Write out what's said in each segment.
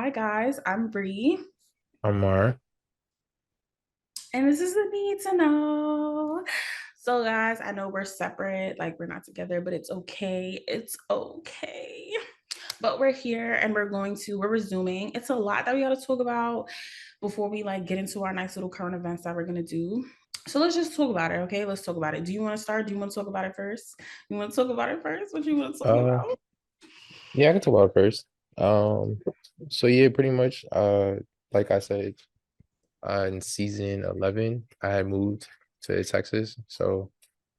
Hi guys, I'm Bree, Amar. and this is the Need to Know. So, guys, I know we're separate, like we're not together, but it's okay. It's okay. But we're here and we're resuming. It's a lot that we got to talk about before we like get into our nice little current events that we're gonna do. So let's just talk about it, okay? Let's talk about it. Do you want to start? Do you want to talk about it first? You want to talk about it first? What you want to talk Uh, about? yeah, I can talk about it first. Um, so yeah, pretty much, like I said, in season 11, I had moved to Texas. So,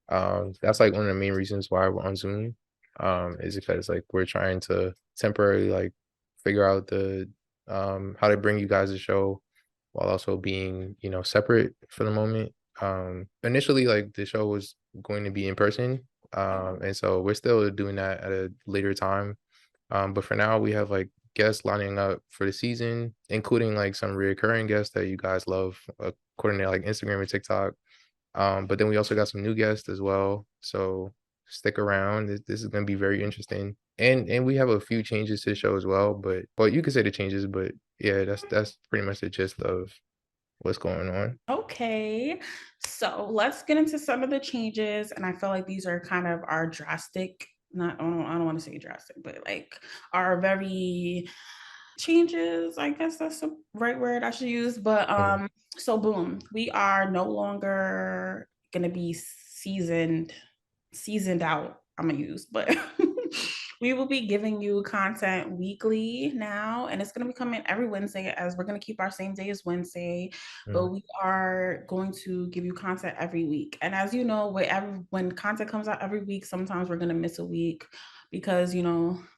that's like one of the main reasons why we're on Zoom. Is because like we're trying to temporarily like figure out how to bring you guys a show while also being, separate for the moment. Initially, like the show was going to be in person. And so we're still doing that at a later time. But for now, we have like guests lining up for the season, including like some reoccurring guests that you guys love, according to like Instagram and TikTok. But then we also got some new guests as well. So stick around. This is going to be very interesting. And we have a few changes to the show as well. But you could say the changes. But yeah, that's pretty much the gist of what's going on. Okay, so let's get into some of the changes, and I feel like these are kind of our drastic. Not, I don't want to say drastic, but like our very changes. I guess that's the right word I should use. But Mhm. so boom, we are no longer gonna be seasoned out. I'm gonna use, but we will be giving you content weekly now, and it's gonna be coming every Wednesday. As we're gonna keep our same day as Wednesday, but Mhm. we are going to give you content every week. And as you know, when content comes out every week, sometimes we're gonna miss a week because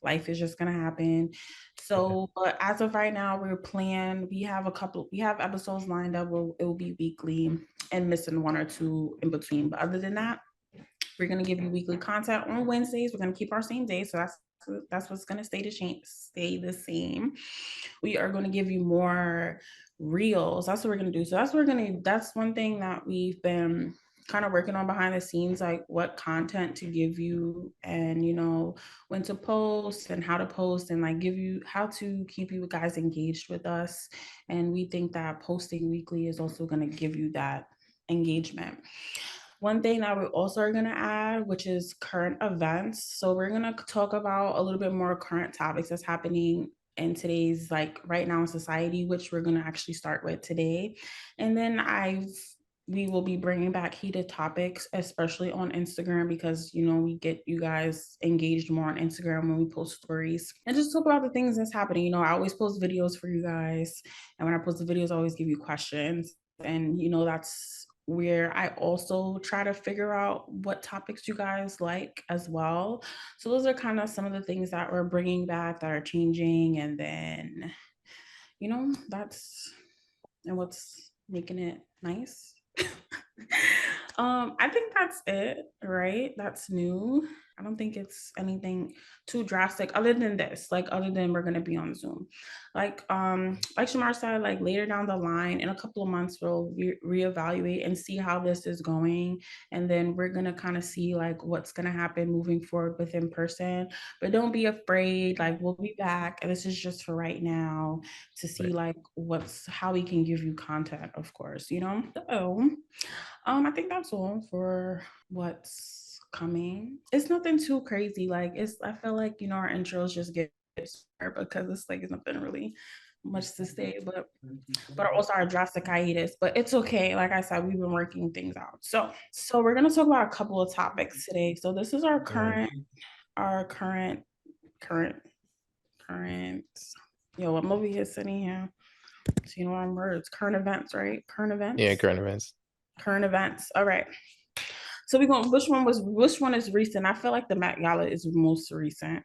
life is just gonna happen. Yeah. So, but as of right now, we have episodes lined up where it will be weekly and missing one or two in between. But other than that, we're gonna give you weekly content on Wednesdays. We're gonna keep our same day, so that's what's gonna stay the same. We are gonna give you more reels. That's what we're gonna do. So that's one thing that we've been kind of working on behind the scenes, like what content to give you and when to post and how to post and like give you how to keep you guys engaged with us. And we think that posting weekly is also going to give you that engagement. One thing that we also are going to add, which is current events. So we're going to talk about a little bit more current topics that's happening in today's, like right now in society, which we're going to actually start with today. And then we will be bringing back heated topics, especially on Instagram, because we get you guys engaged more on Instagram when we post stories and just talk about the things that's happening. I always post videos for you guys, and when I post the videos, I always give you questions, and that's where I also try to figure out what topics you guys like as well. So those are kind of some of the things that we're bringing back that are changing, and then that's and what's making it nice. I think that's it, right? That's new. I don't think it's anything too drastic other than this, like other than we're gonna be on Zoom. Like Shamar said, like later down the line in a couple of months we'll reevaluate and see how this is going. And then we're gonna kind of see like what's gonna happen moving forward with in person. But don't be afraid, like we'll be back. And this is just for right now to see Right. like what's how we can give you content, of course. So I think that's all for what's coming. It's nothing too crazy. Like I feel like our intros just get started because it's like it's nothing really much to say, but also our drastic hiatus. But it's okay. Like I said, we've been working things out. So we're gonna talk about a couple of topics today. So this is Mhm. our current current. Yo, what movie is sitting here? So our words, current events, right? Current Yeah, events. current events. Current events. All right. So we going which one is recent? I feel like the Met Gala is most recent.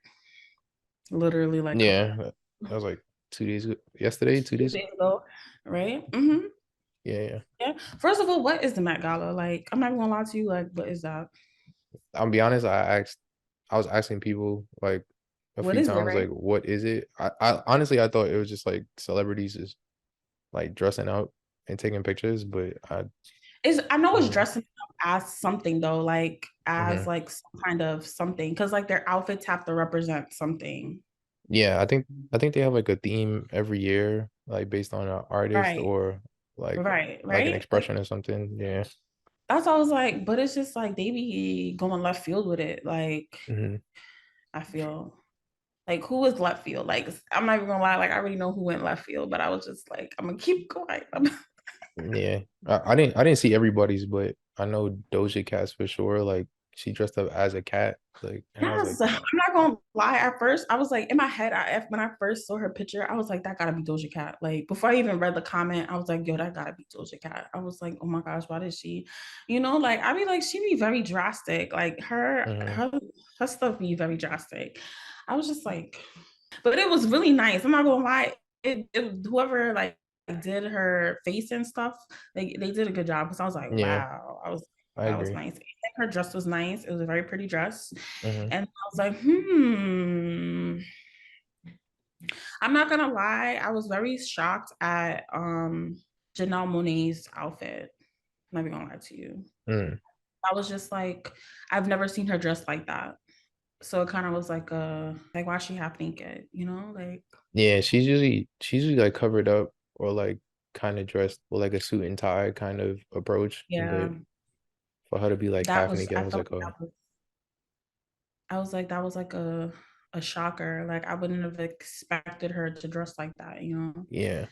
Literally like a Yeah, that was like 2 days ago. Yesterday, 2 days ago. days ago, right? Mm-hmm. Yeah, yeah. Yeah. First of all, what is the Met Gala? Like, I'm not gonna lie to you, like, what is that? I'll be honest, I was asking people like a What few is it, times, right? like, what is it? I honestly I thought it was just like celebrities just like dressing up and taking pictures, but I know I it's don't know. dressing up as something though, like as Hmm. like some kind of something, because like their outfits have to represent something. Yeah, I think they have like a theme every year, like based on an artist Right, or like like an right. Like expression or something. Yeah. that's all I was like, but it's just like they be going left field with it. Like Hmm. I feel like who was left field? Like I'm not even gonna lie, like I already know who went left field, but I was just like, I'm gonna keep going. Yeah. I didn't see everybody's, but I know Doja Cat's for sure. Like she dressed up as a cat. Like and I was like, Yes, I'm not gonna lie. At first, I was like in my head. When I first saw her picture, I was like, "That gotta be Doja Cat." Like before I even read the comment, I was like, "Yo, that gotta be Doja Cat." I was like, "Oh my gosh, why did she?" Like I be like, she be very drastic. Like hmm, her stuff be very drastic. I was just like, but it was really nice. I'm not gonna lie. Whoever like did her face and stuff, they did a good job because I was like, yeah, wow. I That was agree. nice. And her dress was nice. It was a very pretty dress. Hmm. And I was like, I'm not gonna lie, I was very shocked at Janelle Monae's outfit. I'm not even gonna lie to you. Mm. I was just like, I've never seen her dressed like that. So it kind of was like why is she half naked, Like Yeah, she's usually like covered up or like kind of dressed with like a suit and tie kind of approach. yeah, But for her to be like half naked, I I was felt like, like oh I was like that was like a shocker. Like I wouldn't have expected her to dress like that. yeah,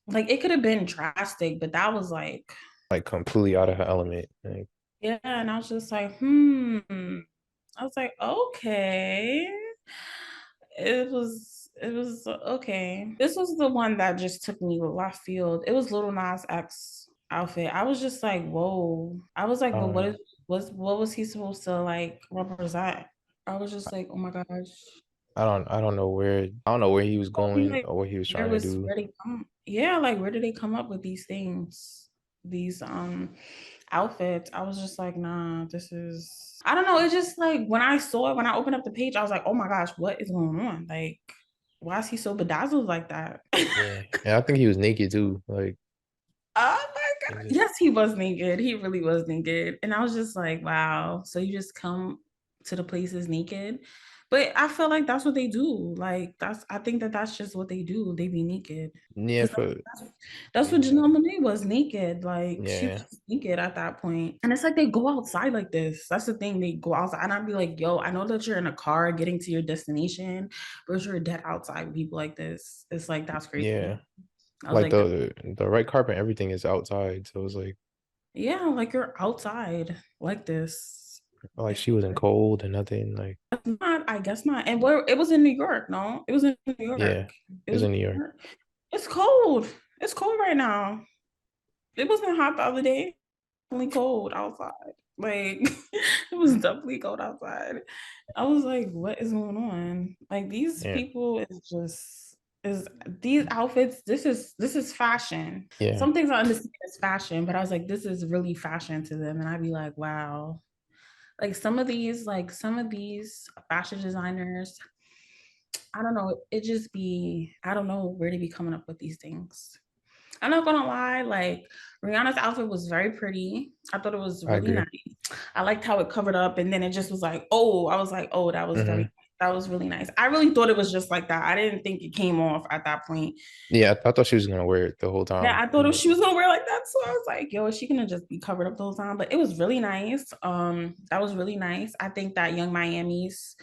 Like it could have been drastic, but that was like, like completely out of her element. Like, yeah, and I was just like, I was like, okay. It was okay. This was the one that just took me left field. It was Little Nas X outfit. I was just like, whoa. I was like, but um, what was he supposed to like represent? I was just like, oh my gosh. I don't know where he was I'm going like, or what he was trying to do. where they come? Yeah, like where did they come up with these things? These outfits. I was just like, nah, this is I don't know. It's just like when I saw it, when I opened up the page, I was like, oh my gosh, what is going on? Like, why is he so bedazzled like that? Yeah, and I think he was naked too. Like, Oh my God. it's just Yes, he was naked. He really was naked. And I was just like, wow. So you just come to the places naked. But I feel like that's what they do. Like I think that that's just what they do. They be naked. yeah, Because for that's what Janelle Monae was naked. Like she was yeah, just naked at that point. And it's like they go outside like this. That's the thing. They go outside. And I'd be like, yo, I know that you're in a car getting to your destination, but you're dead outside with people like this. It's like that's crazy. yeah. I was Like like, the right carpet, everything is outside. So it was yeah, like you're outside like this. like she wasn't cold and nothing. Like, Not, I guess not. And where it was in New York, no? It was in New yeah, York. It it was was in in New New York. York. It's cold. It's cold right now. It wasn't hot the other day. Only cold outside. Like it was definitely cold outside. I was like, what is going on? Like these Yeah, people is these outfits, this is fashion. yeah, Some things I understand as fashion, but I was like, this is really fashion to them. And I'd be like, wow. Like some of these fashion designers, I don't know, I don't know where they be coming up with these things. I'm not gonna lie, like Rihanna's outfit was very pretty. I thought it was I really agree. nice. I liked how it covered up, and then it just was like, oh, I was like, oh, Hmm. that was really nice. I really thought it was just like that. I didn't think it came off at that point. Yeah, I thought she was gonna wear it the whole Yeah, time. I thought she was gonna wear like that. So I was like, yo, is she gonna just be covered up the whole time? But it was really nice. That was really nice. I think that Young Miami's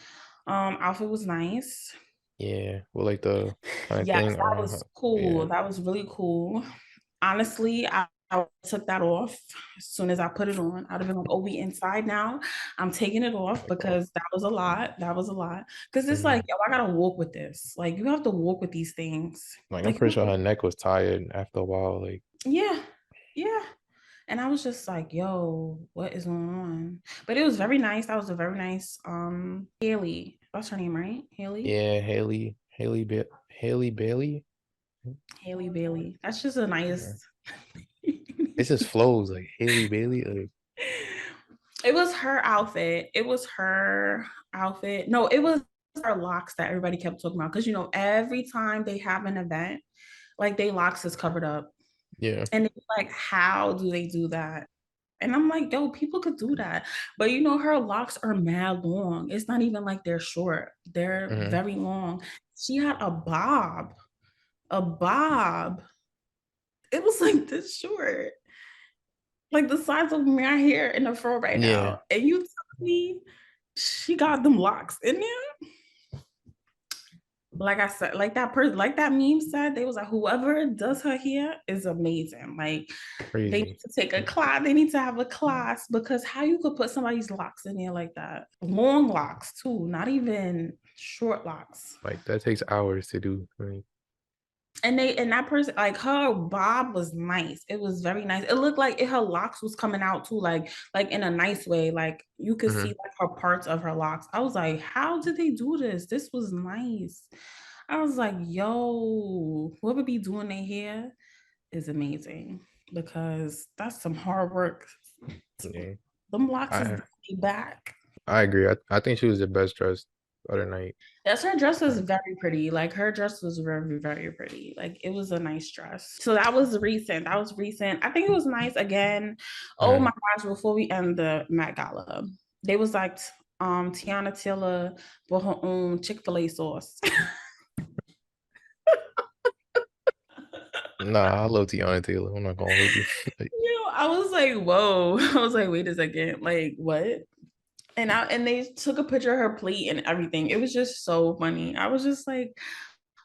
outfit was nice. Yeah, well, like the kind of Yes, thing that around was her. Yeah, cool. That was really cool. Honestly, I took that off as soon as I put it on. I'd have been like, oh, we inside now. I'm taking it off like oh, because that was a lot. That was a lot. Because it's like, mhm. yo, I gotta walk with this. Like, you have to walk with these things. Like I'm Like, you pretty have sure to, her neck was tired after a while. Like, yeah, yeah. And I was just like, yo, what is going on? But it was very nice. That was a very nice Haley. That's her name, right? Haley? yeah, Haley Bailey. Haley Bailey. That's just a Yeah. nice It just flows like Haley Bailey. Like, It was her outfit. It was her outfit. No, it was her locks that everybody kept talking about. Because every time they have an event, like they locks is covered up. yeah, And it's like, how do they do that? And I'm like, yo, people could do that. But you know, her locks are mad long. It's not even like they're short, they're Hmm. very long. She had a bob, a bob. It was like this short, like the size of my hair in the fro right Yeah, now. And you tell me she got them locks in there? Like I said, like that person, like that meme said, they was like, whoever does her hair is amazing. Like they need crazy. to take a class, they need to have a class because how you could put somebody's locks in there like that? Long locks too, not even short locks. Like that takes hours to do. Like, And that person, like her bob was nice. It was very nice. It looked like her locks was coming out too, like in a nice way. Like you could see mhm. like her parts of her locks. I was like, how did they do this? This was nice. I was like, yo, whoever be doing their hair is amazing because that's some hard work. Yeah, Them locks is I definitely back. I agree. I think she was the best dressed the other night. Yes, her dress was Like, very pretty. Like her dress was very, very pretty. Like it was a nice dress. So that was recent. That was recent. I think it was nice again. Oh my mhm. gosh, before we end the Met Gala, they was like Tiana Taylor bought her own Chick-fil-A sauce. Nah, I love Tiana Taylor. I'm not gonna hold you. Like, I was like, whoa. I was like, wait a second. Like, what? And they took a picture of her plate and everything. It was just so funny. I was just like,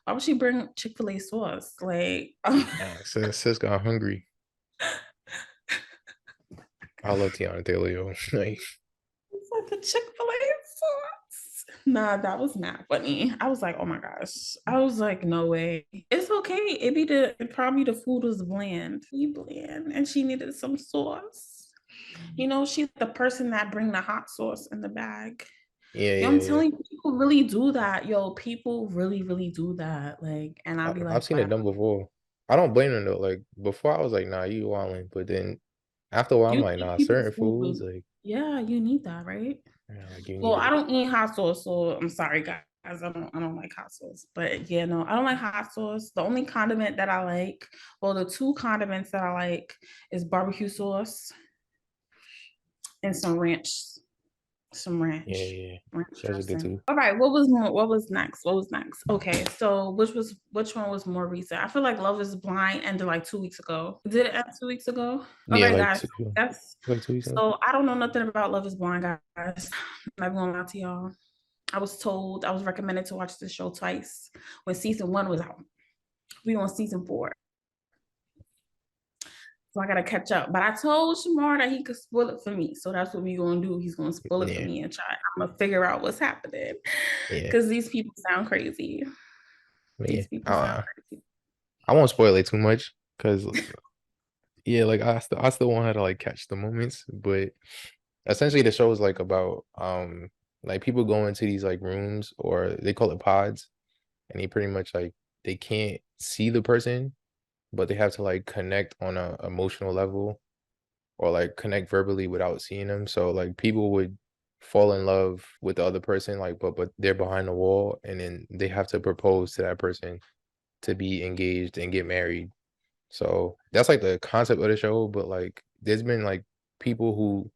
why would she bring Chick-fil-A sauce? Like, nah, sis got hungry. I love Tiana Taylor, yo. Like, it's like the Chick-fil-A sauce. Nah, that was not funny. I was like, oh my gosh. I was like, no way. It's okay. It probably the food was bland. She bland and she needed some sauce. You know, she's the person that bring the hot sauce in the bag. yeah, Yo, I'm yeah, yeah. telling you, people really do that. Yo, people really, really do that. Like, and I'll be I've like, seen wow, it done before. I don't blame them though. Like before, I was like, nah, you wilding. But then after a while, I'm you like, think nah, people's certain food foods, will, like, yeah, you need that, right? yeah, like you Well, need I it. don't eat hot sauce, so I'm sorry, guys. I don't like hot sauce. But yeah, no, I don't like hot sauce. The only condiment that I like, well, the two condiments that I like is barbecue sauce and some Yeah, ranch, yeah. ranch Those are good dressing. too. All right, what was more? What was next? What was next? Okay, so which one was more recent? I feel like Love Is Blind ended like 2 weeks ago. Did it end 2 weeks ago? All Yeah, right, guys. That's like 2 weeks ago. so I don't know nothing about Love Is Blind, guys. I'm not gonna lie to y'all. I was recommended to watch this show twice when season one was out. We on season four. So I gotta catch up. But I told Shamar that he could spoil it for me. So that's what we gonna do. He's gonna spoil it for Yeah, me and try. I'm gonna figure out what's happening. yeah, Cause these people sound crazy. yeah. These people sound crazy. I won't spoil it too much because yeah, like I still want her to like catch the moments, but essentially the show is like about like people go into these like rooms or they call it pods, and they pretty much like they can't see the person, but they have to like connect on a emotional level or like connect verbally without seeing them. So like people would fall in love with the other person, like but they're behind the wall, and then they have to propose to that person to be engaged and get married. So that's like the concept of the show, but like there's been like people who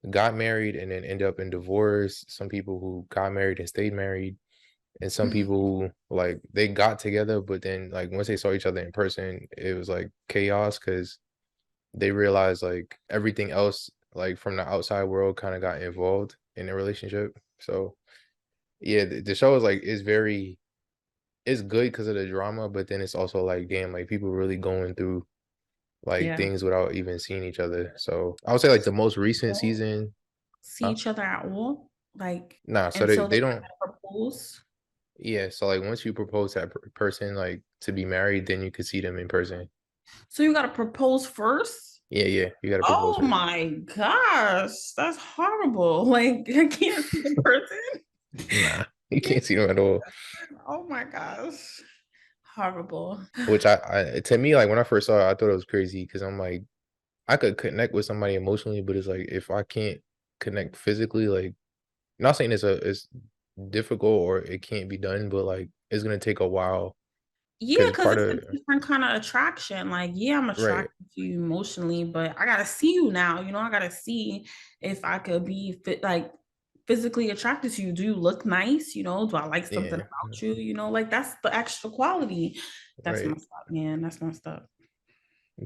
got married and then end up in divorce, some people who got married and stayed married, and some people who like they got together, but then like once they saw each other in person, it was like chaos because they realized like everything else like from the outside world kind of got involved in the relationship. So yeah, the show is like it's good because of the drama, but then it's also like damn, like people really going through like Yeah. things without even seeing each other. So I would say like the most recent Don't season, see huh? each other at all. Like Nah, so until they they don't. propose. Yeah, so like once you propose to that person like to be married, then you could see them in person. So you gotta propose first. Yeah, yeah, you got to propose Oh first. my gosh, that's horrible. Like I can't see the person. Nah, you can't see them at all. Oh my gosh. Horrible. Which I to me like when I first saw it, I thought it was crazy because I'm like I could connect with somebody emotionally, but it's like if I can't connect physically, like not saying it's difficult or it can't be done, but like it's gonna take a while Yeah, because because part it's of a different kind of attraction. Like, yeah, I'm right, attracted to you emotionally, but I gotta see you now. I gotta see if I could be fit, like physically attracted to you. Do you look nice? Do I like something yeah, about you? Like that's the extra quality. That's right. messed up, man. That's messed up.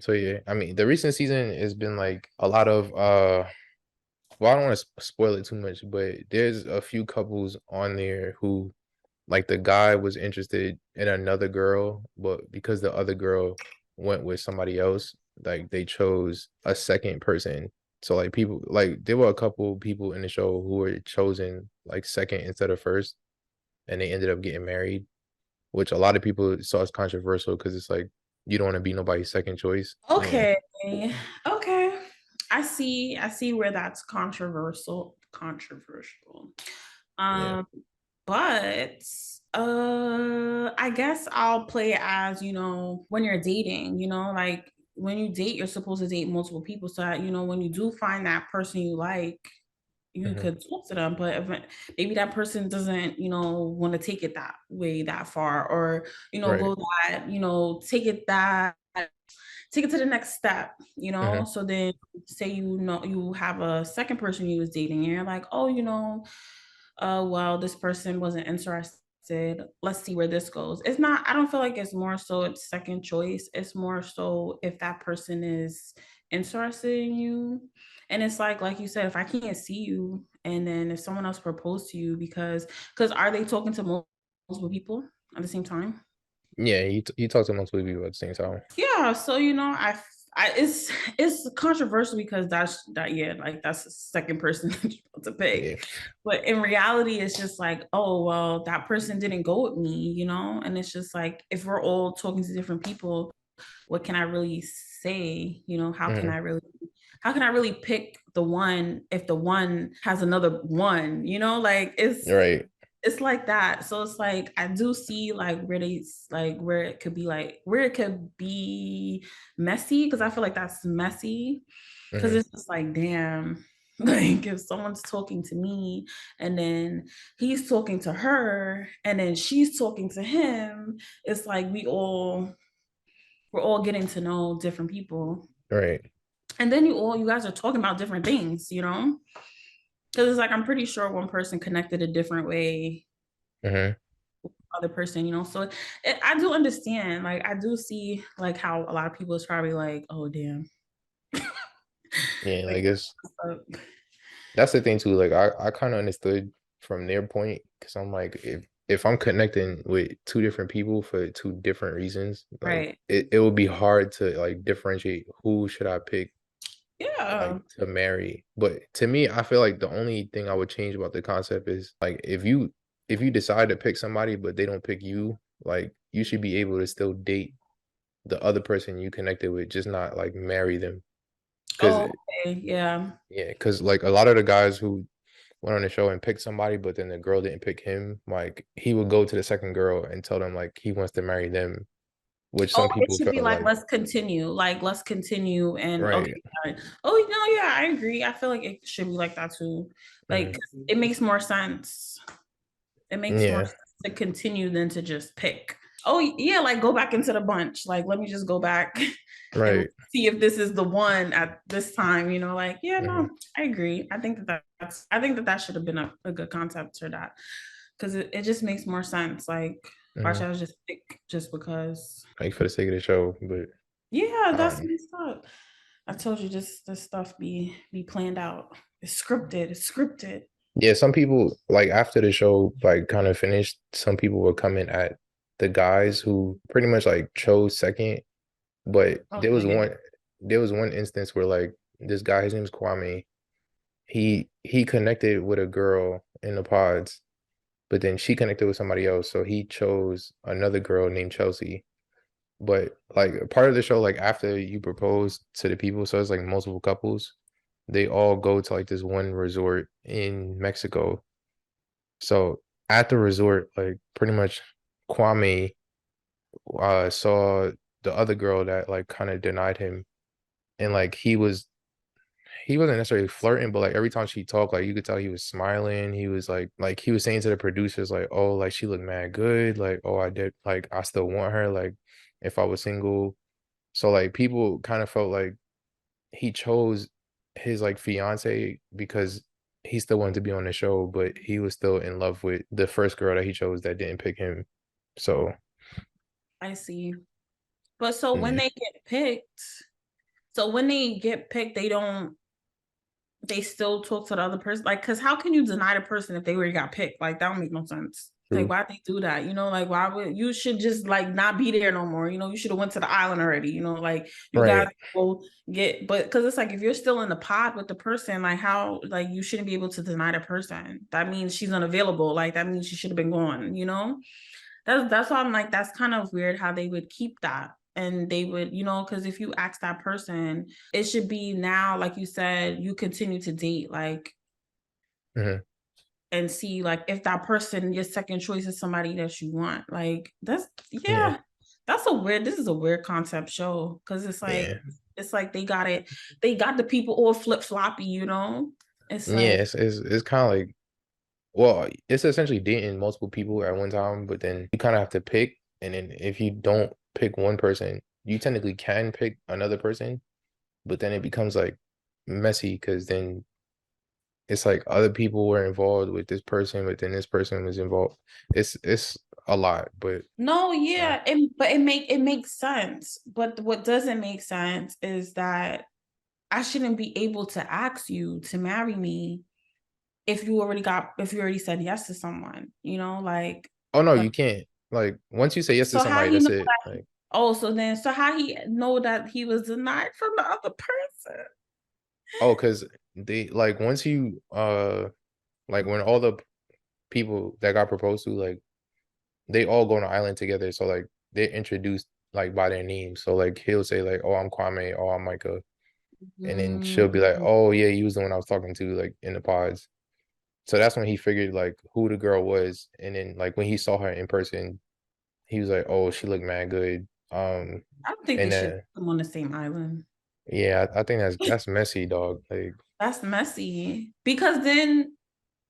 So yeah, I mean, the recent season has been like a lot of well, I don't want to spoil it too much, but there's a few couples on there who like the guy was interested in another girl, but because the other girl went with somebody else, like they chose a second person. So like people like there were a couple people in the show who were chosen like second instead of first, and they ended up getting married, which a lot of people saw as controversial because it's like you don't want to be nobody's second choice. Yeah. Okay. Okay. I see where that's controversial. Controversial. Yeah. Um, but I guess I'll play as, when you're dating, like when you date, you're supposed to date multiple people. So that, when you do find that person you like, you Hmm. could talk to them. But if maybe that person doesn't, want to take it that way that far, or, Right. go that, take it to the next step. Hmm. So then say you have a second person you was dating and you're like, oh, well, this person wasn't interested. Let's see where this goes. It's not, I don't feel like it's more so it's second choice. It's more so if that person is interested in you. And it's like you said, if I can't see you and then if someone else proposed to you because are they talking to multiple people at the same time? Yeah, he talks to multiple people at the same time. Yeah, so it's controversial because that's the second person to pick. Yeah. But in reality, it's just like, oh well, that person didn't go with me. And it's just like if we're all talking to different people, what can I really say? Hmm. How can I really pick the one if the one has another one? Like Right. it's like that. So it's like I do see like where they like where it could be messy because I feel like that's messy because Hmm. it's just like damn. Like if someone's talking to me and then he's talking to her and then she's talking to him, it's like we're all getting to know different people. Right. And then you guys are talking about different things. Because it's like I'm pretty sure one person connected a different way Hmm. other person. So I do understand. Like I do see like how a lot of people is probably like, oh damn, Yeah, like like that's the thing too. Like I kind of understood from their point because I'm like if I'm connecting with two different people for two different reasons, like right, it would be hard to like differentiate who should I pick yeah. like to marry. But to me, I feel like the only thing I would change about the concept is like if you decide to pick somebody but they don't pick you, like you should be able to still date the other person you connected with, just not like marry them. Because Oh, okay, yeah. yeah, because like a lot of the guys who went on the show and picked somebody, but then the girl didn't pick him, like he would go to the second girl and tell them like he wants to marry them, which Oh, some it people should be felt like like let's continue and okay. right. Got it. Oh no, yeah, I agree. I feel like it should be like that too. Mhm. Like it makes more sense. It makes more Yeah, sense to continue than to just pick. Oh yeah, like go back into the bunch. Like let me just go back and right. see if this is the one at this time. Like yeah, Hmm. no, I agree. I think that should have been a good concept for that because it just makes more sense. Like why Hmm. should I just pick just because? Like for the sake of the show, but Yeah, I don't that's know. messed up. I told you this stuff be planned out. It's scripted. It's scripted. Yeah, some people like after the show like kind of finished, some people were coming at the guys who pretty much like chose second, but Okay. there was one instance where like this guy, his name is Kwame, he connected with a girl in the pods, but then she connected with somebody else, so he chose another girl named Chelsea. But like part of the show, like after you propose to the people, so it's like multiple couples, they all go to like this one resort in Mexico. So at the resort, like pretty much Kwame saw the other girl that like kind of denied him, and like he wasn't necessarily flirting, but like every time she talked, like you could tell he was smiling. He was like he was saying to the producers, like, oh, like she looked mad good. Like, oh, I did, like I still want her. Like, if I was single. So like people kind of felt like he chose his like fiance because he still wanted to be on the show, but he was still in love with the first girl that he chose that didn't pick him. So I see. But so when yeah, they get picked, they don't, they still talk to the other person. Like, cause how can you deny the person if they already got picked? Like that don't make no sense. Like, true. why'd they do that? You know, like why would you should just like not be there no more? You know, you should have went to the island already. You know, like you Right. guys go get, but because it's like if you're still in the pod with the person, like how, like you shouldn't be able to deny the person. That means she's unavailable. Like that means she should have been gone. You know, that's why I'm like, that's kind of weird how they would keep that. And they would, you know, because if you ask that person, it should be now, like you said, you continue to date, like, Hmm. and see, like, if that person, your second choice is somebody that you want. Like, that's, Yeah. yeah, this is a weird concept show. Cause Yeah. it's like they got the people all flip floppy, you know? It's Yeah. like, It's kind of like, well, it's essentially dating multiple people at one time, but then you kind of have to pick. And then if you don't pick one person, you technically can pick another person, but then it becomes like messy because then it's like other people were involved with this person, but then this person was involved. It's a lot, but no, uh, yeah, but it makes sense. But what doesn't make sense is that I shouldn't be able to ask you to marry me if you already said yes to someone, you know, oh no, like you can't. Like once you say yes to so how somebody, he that's know it. that Like, so how he know that he was denied from the other person? oh, because they like once you like when all the people that got proposed to, like they all go on an island together. So like they're introduced like by their names. So like he'll say like, oh, I'm Kwame, oh, I'm Micah. And then she'll be like, Mm, oh yeah, he was the one I was talking to, like in the pods. So that's when he figured like who the girl was. And then like when he saw her in person, he was like, oh, she looked mad good. I don't think they And should then put them on the same island. yeah, I think that's messy, dog. Like, That's messy because then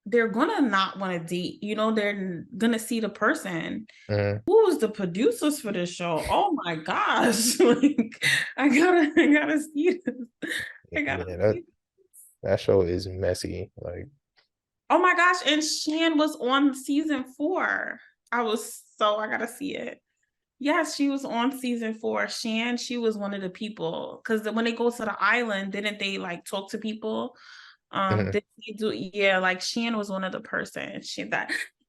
they're gonna not want to date. You know, they're gonna see the person. mhm. Who was the producers for this show? Oh my gosh! Like, I gotta see this. I gotta Yeah, see. that show is messy. Like, Oh my gosh! And Shan was on season 4. I gotta see it. Yes, she was on season 4. Shan, she was one of the people because when they go to the island, didn't they like talk to people? mhm. Did he do? Yeah, like Shan was one of the person.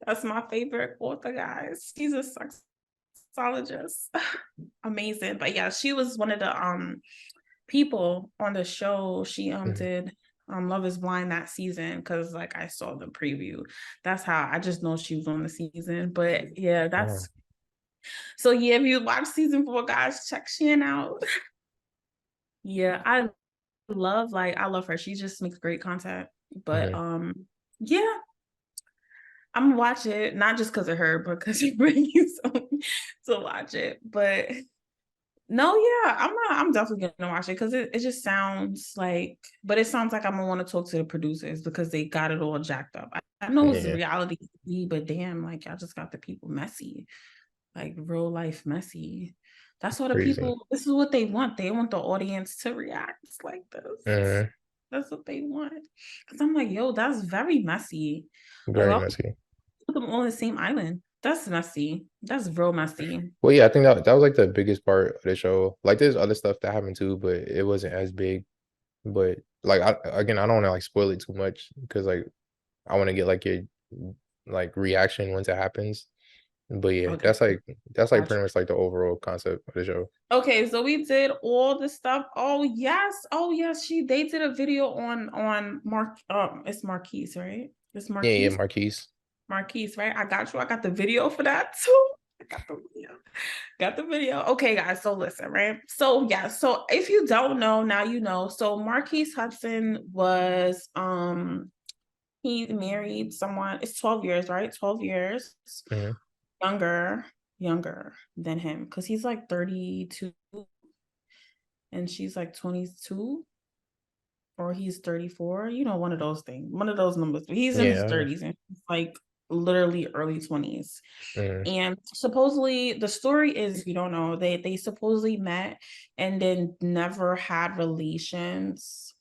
That's my favorite author, guys. She's a sexologist, amazing. But yeah, she was one of the people on the show. She Mhm. did Love Is Blind that season because like I saw the preview. That's how I just know she was on the season. But yeah, Oh, that's so yeah. If you watch season 4, guys, check Shan out. Yeah, I love her. She just makes great content. But mhm. yeah, I'm gonna watch it, not just because of her, but because she brings you to watch it. But no, yeah, I'm definitely gonna watch it because it just sounds like, but it sounds like I'm gonna want to talk to the producers because they got it all jacked up. I know it's Yeah, reality TV, but damn, like I just got the people messy, like real life messy. That's what the crazy. people, this is what they want. They want the audience to react like this. Mhm. That's what they want. Cause I'm like, yo, that's very messy. Like, Very why messy. put them all on the same island? That's messy. That's real messy. Well, yeah, I think that was like the biggest part of the show. Like, there's other stuff that happened too, but it wasn't as big. But like, again, I don't want to like spoil it too much because like I want to get like your like reaction once it happens. But yeah, Okay, that's like gotcha. pretty much like the overall concept of the show. Okay, so we did all the stuff. Oh yes, they did a video on Mark. It's Marquise, right? It's Yeah, yeah, Marquise. Marquise. Marquise, right? I got you. I got the video for that too. I got the video. Got the video. Okay, guys. So listen, right? So yeah. So if you don't know, now you know. So Marquise Hudson was he married someone. It's 12 years, right? 12 years Hmm. younger, younger than him because he's like 32 and she's like 22. or he's 34, one of those things, one of those numbers. But he's in his Yeah. 30s and he's like literally early 20s. Mm, And supposedly the story is, if you don't know, they supposedly met and then never had relations.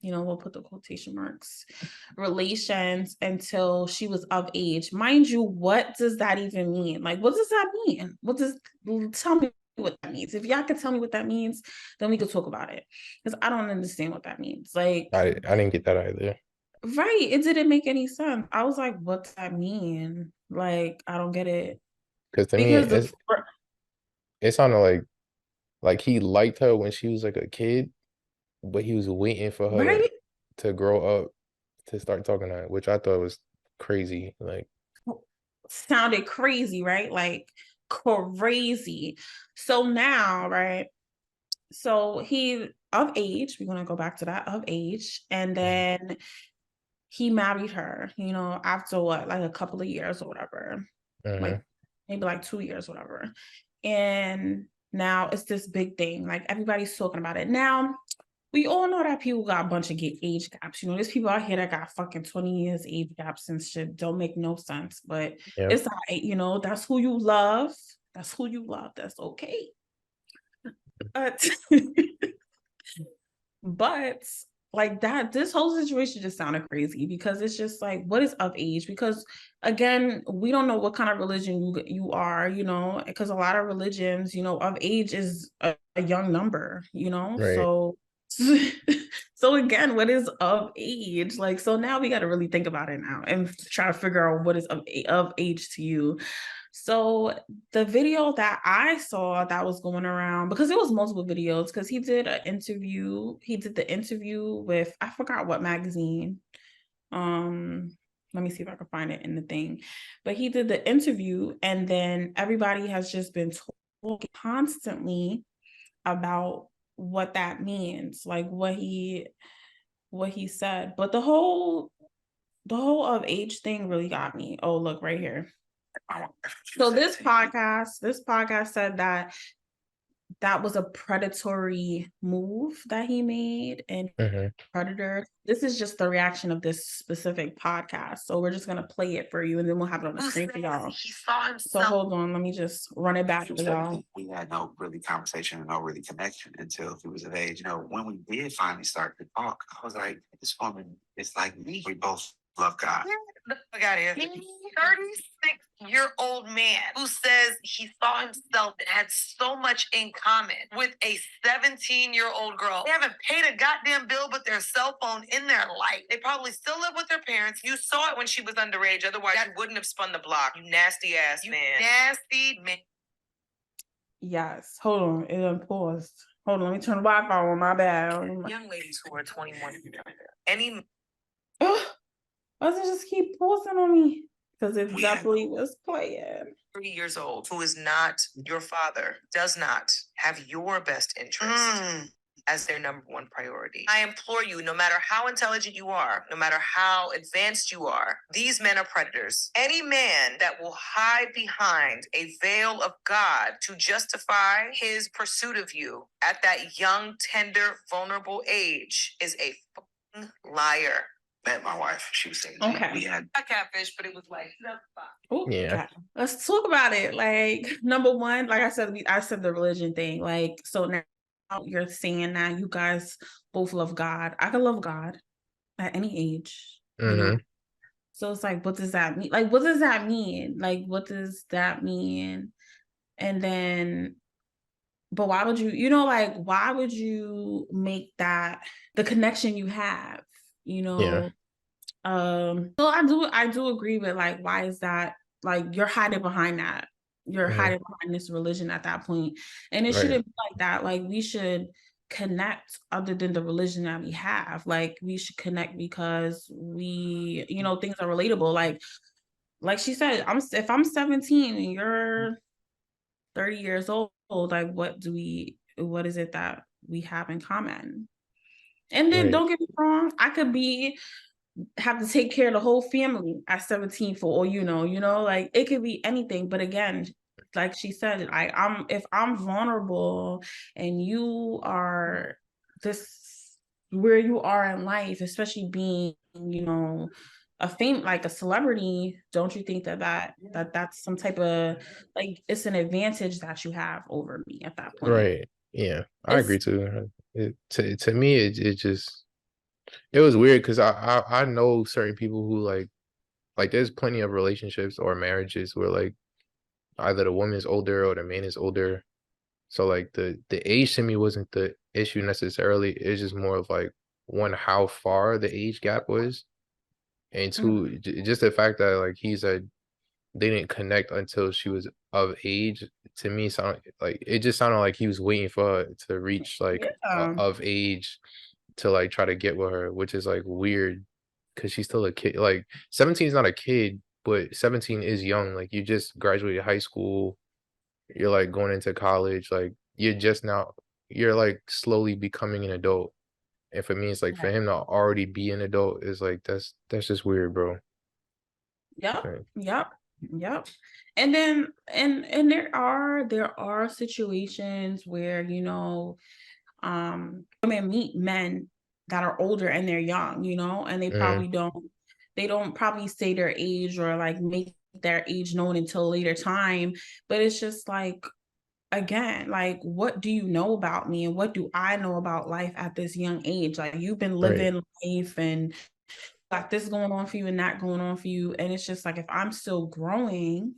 We'll put the quotation marks, relations until she was of age. Mind you, what does that even mean? Like, what does that mean? Tell me what that means. If y'all could tell me what that means, then we could talk about it. Because I don't understand what that means. Like, I didn't get that either. right, it didn't make any sense. I was like, what's that mean? Like, I don't get it. Because to me, Because it sounded like he liked her when she was like a kid, but he was waiting for her right, to grow up to start talking to her, which I thought was crazy. Like, sounded crazy, right? Like crazy. So now, right? So he of age, we're gonna go back to that, of age, and then he married her, after what, like a couple of years or whatever, like mhm, maybe like 2 years, whatever. And now it's this big thing. Like everybody's talking about it. Now we all know that people got a bunch of age gaps. There's people out here that got fucking 20 years age gaps and shit. Don't make no sense. But yep, it's like, that's who you love. That's who you love. That's okay. But but like that, this whole situation just sounded crazy because it's just like, what is of age? Because again, we don't know what kind of religion you are, because a lot of religions, of age is a young number, right, so so again, what is of age? Like, so now we got to really think about it now and try to figure out what is of age to you. So the video that I saw that was going around, because it was multiple videos, because he did the interview with, I forgot what magazine. Let me see if I can find it in the thing. But he did the interview, and then everybody has just been talking constantly about what that means, like what he said. But the whole of age thing really got me. Oh, look right here. So this podcast said that was a predatory move that he made, and mhm, predator. This is just the reaction of this specific podcast. So we're just gonna play it for you, and then we'll have it on the screen for y'all. So hold on, let me just run it back for y'all. We had no really conversation and no really connection until he was of age. When we did finally start to talk, I was like, this woman is like me. We both love God. Get the fuck out of here. 36-year-old man who says he saw himself and had so much in common with a 17-year-old girl. They haven't paid a goddamn bill but their cell phone in their life. They probably still live with their parents. You saw it when she was underage. Otherwise, you wouldn't have spun the block. You nasty ass man. Nasty man. Yes, hold on, it paused. Hold on, let me turn the Wi-Fi on. My bad. Young ladies who are 21. Any Why does it just keep pausing on me? Because it definitely was playing. 30 years old who is not your father does not have your best interest as their number one priority. I implore you, no matter how intelligent you are, no matter how advanced you are, these men are predators. Any man that will hide behind a veil of God to justify his pursuit of you at that young, tender, vulnerable age is a fucking liar. Met my wife. She was saying, Okay. we had a catfish, but it was like, Ooh, yeah, okay. Let's talk about it. Like, number one, like I said, I said the religion thing. Like, so now you're saying that you guys both love God. I can love God at any age, mhm, So it's like, what does that mean? Like, what does that mean? Like, what does that mean? And then, but why would like, why would you make that the connection you have? You yeah, know, so I do agree with, like, why is that, like, you're hiding behind that. You're mhm, hiding behind this religion at that point. And it right, shouldn't be like that. Like, we should connect other than the religion that we have. Like, we should connect because things are relatable. Like she said, if I'm 17 and you're 30 years old, like what is it that we have in common? And then right, don't get me wrong, I could have to take care of the whole family at 17 for all like it could be anything. But again, like she said, if I'm vulnerable and you are this where you are in life, especially being, like a celebrity, don't you think that's some type of, like, it's an advantage that you have over me at that point? Right. Yeah, I It's agree too. To me, it was weird because I know certain people who like there's plenty of relationships or marriages where like either the woman is older or the man is older. So like the age to me wasn't the issue necessarily. It's just more of like one, how far the age gap was, and two, just the fact that like he said they didn't connect until she was of age. To me, sound like it just sounded like he was waiting for her to reach like yeah. of age to like try to get with her, which is like weird because she's still a kid. Like 17 is not a kid, but 17 is young. Like you just graduated high school, you're like going into college, like you're like slowly becoming an adult. And for me, it's like for him to already be an adult is like that's just weird, bro. Yep, Like, yep, yep. And then and there are situations where, women meet men that are older and they're young, and mhm, they don't probably say their age or like make their age known until later time. But it's just like, again, like, what do you know about me and what do I know about life at this young age? Like, you've been right, living life and got this going on for you and that going on for you. And it's just like, if I'm still growing,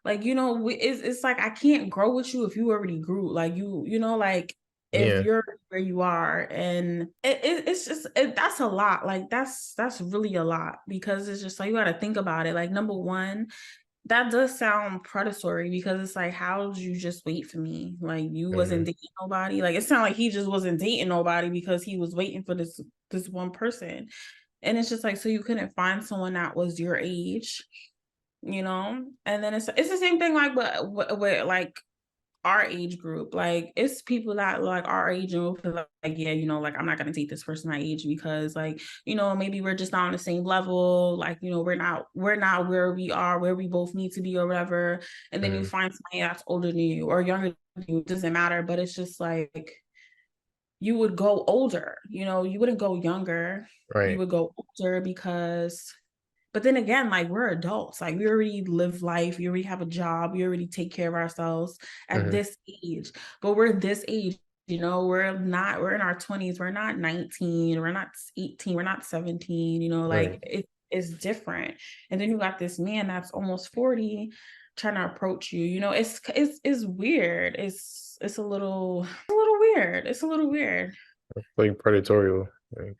like, it's like I can't grow with you if you already grew. Like, like, if yeah, you're where you are, and it's just that's a lot. Like, that's really a lot, because it's just like, you got to think about it. Like, number one, that does sound predatory, because it's like, how did you just wait for me? Like, you wasn't mhm, dating nobody. Like, it sounded like he just wasn't dating nobody because he was waiting for this one person. And it's just like, so you couldn't find someone that was your age, and then it's the same thing, like, with like our age group. Like, it's people that like our age and will feel like, yeah, like, I'm not gonna date this person my age because, like, maybe we're just not on the same level. Like, we're not where we both need to be or whatever. And then you mhm, find somebody that's older than you or younger than you, it doesn't matter. But it's just like, you would go older, you wouldn't go younger. You right, would go older because, but then again, like, we're adults. Like, we already live life. We already have a job. We already take care of ourselves at mhm, this age. But we're this age, we're in our 20s. We're not 19. We're not 18. We're not 17. right, Like, it's different. And then you got this man that's almost 40 trying to approach you. It's weird. It's a little weird. It's a little weird. like predatorial. Like,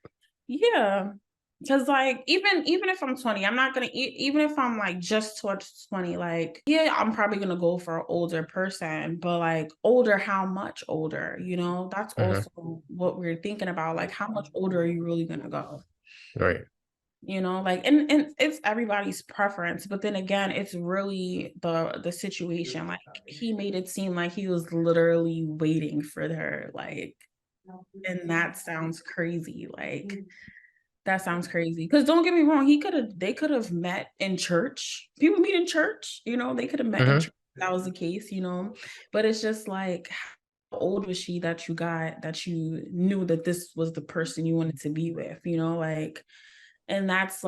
Yeah. Because, like, even if I'm 20, I'm not gonna even if I'm like just towards 20, like, yeah, I'm probably gonna go for an older person, but like, older, how much older? That's mhm, also what we're thinking about. Like, how much older are you really gonna go? right, Like, and it's everybody's preference, but then again, it's really the situation. Like, he made it seem like he was literally waiting for her, like, and that sounds crazy. Like, that sounds crazy. Because don't get me wrong, they could have met in church. People meet in church, they could have met in mhm, church if that was the case, But it's just like, how old was she that you knew that this was the person you wanted to be with, Like, and that's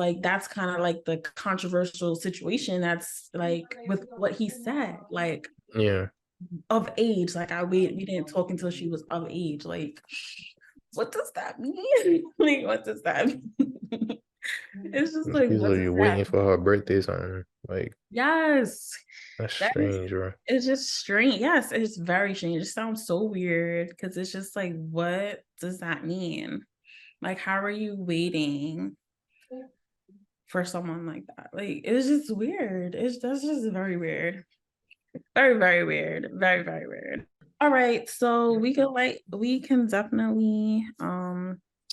kind of like the controversial situation that's like with what he said, like, yeah. of age. Like, we didn't talk until she was of age. Like, what does that mean? Like, what does that mean? It's just like, He's what like does that waiting for her birthday or something. Like Yes. that's That is strange, bro. it's just strange. Yes, it's very strange. It sounds so weird because it's just like, what does that mean? Like, how are you waiting for someone like that? Like, it's just weird. That's just very weird. Very, very weird. Very, very weird. All right. So we can definitely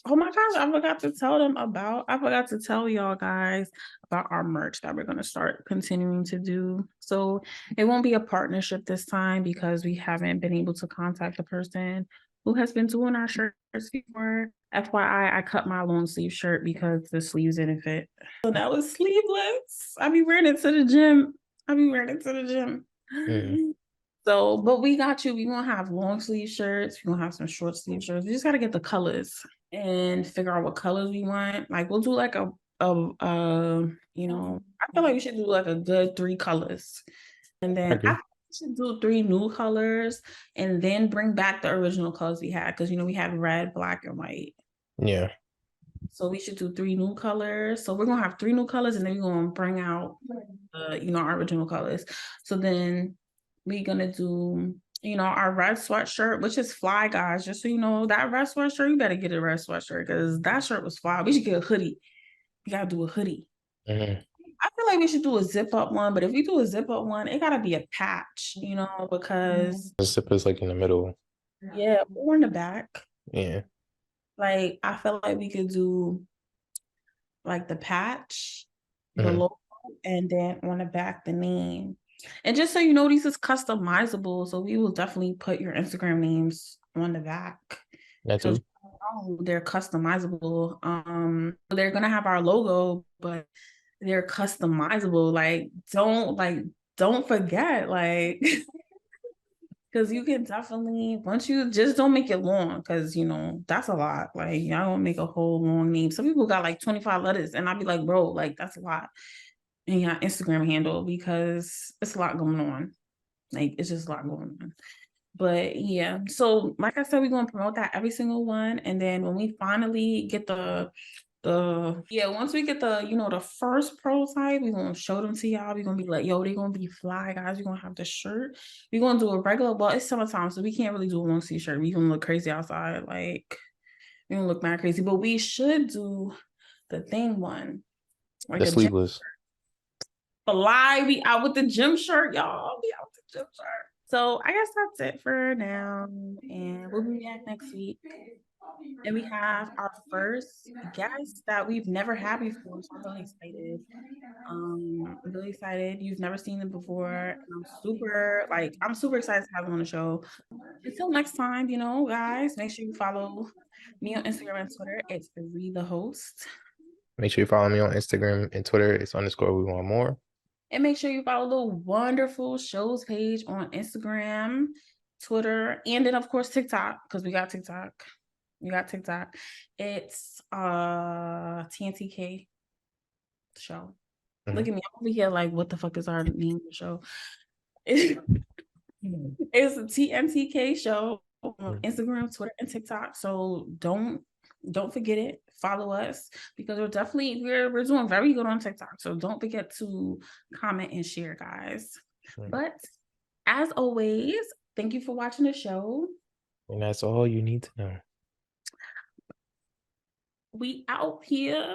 oh my gosh, I forgot to tell y'all guys about our merch that we're gonna start continuing to do. So it won't be a partnership this time because we haven't been able to contact the person who has been doing our shirts before. FYI, I cut my long sleeve shirt because the sleeves didn't fit. So now it's sleeveless. I be wearing it to the gym. I be wearing it to the gym. Mhm, So, but we got you. We're gonna have long sleeve shirts, we're gonna have some short sleeve shirts. We just gotta get the colors. and figure out what colors we want. Like we'll do like you know, I feel like we should do like a good 3 colors. And then agree. I should do 3 new colors and then bring back the original colors we had because you know we had red, black, and white. Yeah. So we should do 3 new colors. So we're gonna have 3 new colors, and then we're gonna bring out, you know, our original colors. So then we're gonna do, you know, our red sweatshirt, which is fly, guys. Just so you know, that red sweatshirt, you better get a red sweatshirt because that shirt was fly. We should get a hoodie. We gotta do a hoodie. Mhm. I feel like we should do a zip up one, but if we do a zip up one, it gotta be a patch, you know, because The zipper's like in the middle. yeah, or in the back. Yeah. Like I feel like we could do like the patch, the Mhm. logo, and then on the back the name. And just so you know, these is customizable, so we will definitely put your Instagram names on the back. That So too. they're customizable. They're gonna have our logo, but they're customizable. Like don't forget, like because you can definitely once you just don't make it long because you know that's a lot. Like y'all gonna make a whole long name. Some people got like 25 letters, and I'll be like, bro, like that's a lot in your Instagram handle because it's a lot going on. Like it's just a lot going on. But yeah, so like I said, we're gonna promote that every single one, and then when we finally get once we get the you know the first prototype, we're gonna show them to y'all. We're gonna be like, yo, they're gonna be fly, guys. We're gonna have the shirt. We're gonna do a regular, well, it's summertime, so we can't really do a long sleeve shirt. We gonna look crazy outside, like we gonna look mad crazy. But we should do the thing one, like The a gym sleeveless. fly. We out with the gym shirt, y'all. We out with the gym shirt. So I guess that's it for now, and we'll be back next week. And we have our first guest that we've never had before, so I'm really excited. I'm really excited. You've never seen them before, and I'm super excited to have them on the show. Until next time, you know, guys, make sure you follow me on Instagram and Twitter. It's Re the host. Make sure you follow me on Instagram and Twitter. It's _ we want more. And make sure you follow the wonderful shows page on Instagram, Twitter, and then of course TikTok, because we got TikTok. We got TikTok. It's TNTK show. Look at me. I'm over here like, what the fuck is our name of the show? It's a TNTK show on Instagram, Twitter, and TikTok. So don't forget it. Follow us because we're doing very good on TikTok. So don't forget to comment and share, guys. But as always, thank you for watching the show. And that's all you need to know. We out here.